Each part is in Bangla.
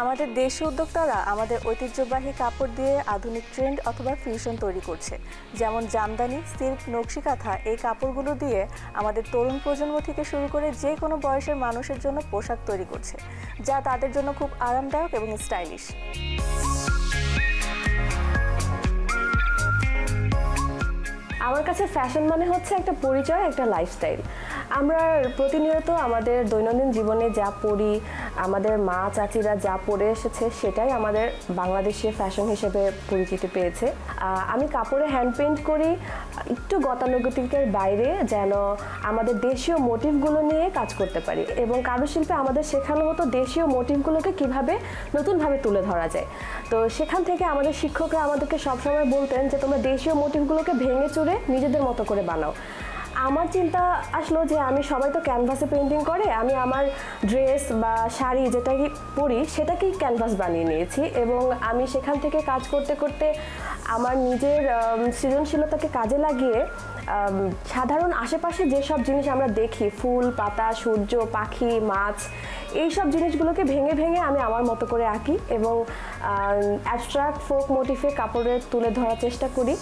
আমাদের দেশীয় উদ্যোক্তারা আমাদের ঐতিহ্যবাহী কাপড় দিয়ে আধুনিক ট্রেন্ড অথবা ফিউশন তৈরি করছে, যেমন জামদানি, সিল্ক, নকশি কাঁথা। এই কাপড়গুলো দিয়ে আমাদের তরুণ প্রজন্ম থেকে শুরু করে যে কোনো বয়সের মানুষের জন্য পোশাক তৈরি করছে, যা তাদের জন্য খুব আরামদায়ক এবং স্টাইলিশ। আমার কাছে ফ্যাশন মানে হচ্ছে একটা পরিচয়, একটা লাইফস্টাইল। আমরা প্রতিনিয়ত আমাদের দৈনন্দিন জীবনে যা পরি, আমাদের মা চাচিরা যা পরে এসেছে, সেটাই আমাদের বাংলাদেশি ফ্যাশন হিসেবে পরিচিতি পেয়েছে। আমি কাপড়ে হ্যান্ড পেইন্ট করি একটু গতানুগতিকের বাইরে, যেন আমাদের দেশীয় মোটিভগুলো নিয়ে কাজ করতে পারি। এবং কারুশিল্পে আমাদের শেখানো হতো দেশীয় মোটিভগুলোকে কিভাবে নতুনভাবে তুলে ধরা যায়। তো সেখান থেকে আমাদের শিক্ষকরা আমাদেরকে সবসময় বলতেন যে তোমরা দেশীয় মোটিভগুলোকে ভেঙে চুরে নিজেদের মতো করে বানাও। আমার চিন্তা আসলো যে আমি সবাই তো ক্যানভাসে পেন্টিং করে, আমি আমার ড্রেস বা শাড়ি যেটা কি পরি সেটাকেই ক্যানভাস বানিয়ে নিয়েছি। এবং আমি সেখান থেকে কাজ করতে করতে আমার নিজের সৃজনশীলতাকে কাজে লাগিয়ে সাধারণ আশেপাশে যেসব জিনিস আমরা দেখি, ফুল, পাতা, সূর্য, পাখি, মাছ, এই সব জিনিসগুলোকে ভেঙে ভেঙে আমি আমার মতো করে আঁকি এবং অ্যাবস্ট্রাক্ট ফোক মোটিফে কাপড়ে তুলে ধরার চেষ্টা করি।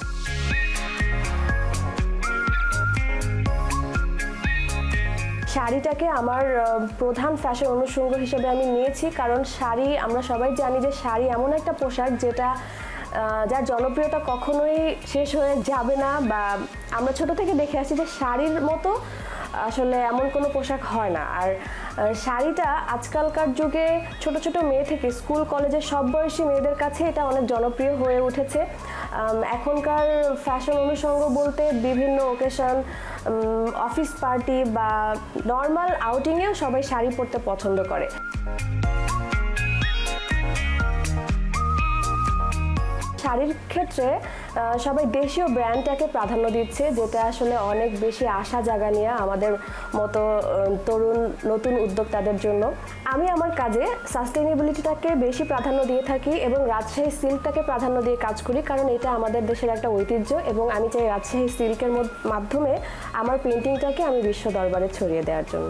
শাড়িটাকে আমার প্রধান ফ্যাশন অনুষঙ্গ হিসেবে আমি নিয়েছি, কারণ শাড়ি, আমরা সবাই জানি যে শাড়ি এমন একটা পোশাক যেটা যার জনপ্রিয়তা কখনোই শেষ হয়ে যাবে না, বা আমরা ছোট থেকে দেখে আসছি যে শাড়ির মতো আসলে এমন কোনো পোশাক হয় না। আর শাড়িটা আজকালকার যুগে ছোট ছোট মেয়ে থেকে স্কুল কলেজের সব বয়সী মেয়েদের কাছে এটা অনেক জনপ্রিয় হয়ে উঠেছে। এখনকার ফ্যাশন অনুষঙ্গ বলতে বিভিন্ন ওকেশন, অফিস পার্টি বা নর্মাল আউটিংয়েও সবাই শাড়ি পরতে পছন্দ করে। শাড়ির ক্ষেত্রে সবাই দেশীয় ব্র্যান্ডটাকে প্রাধান্য দিচ্ছে, যেটা আসলে অনেক বেশি আশা জাগানিয়া আমাদের মতো তরুণ নতুন উদ্যোক্তাদের জন্য। আমি আমার কাজে সাস্টেইনেবিলিটিটাকে বেশি প্রাধান্য দিয়ে থাকি এবং রাজশাহী সিল্কটাকে প্রাধান্য দিয়ে কাজ করি, কারণ এটা আমাদের দেশের একটা ঐতিহ্য এবং আমি চাই রাজশাহী সিল্কের মাধ্যমে আমার পেন্টিংটাকে আমি বিশ্ব দরবারে ছড়িয়ে দেওয়ার জন্য।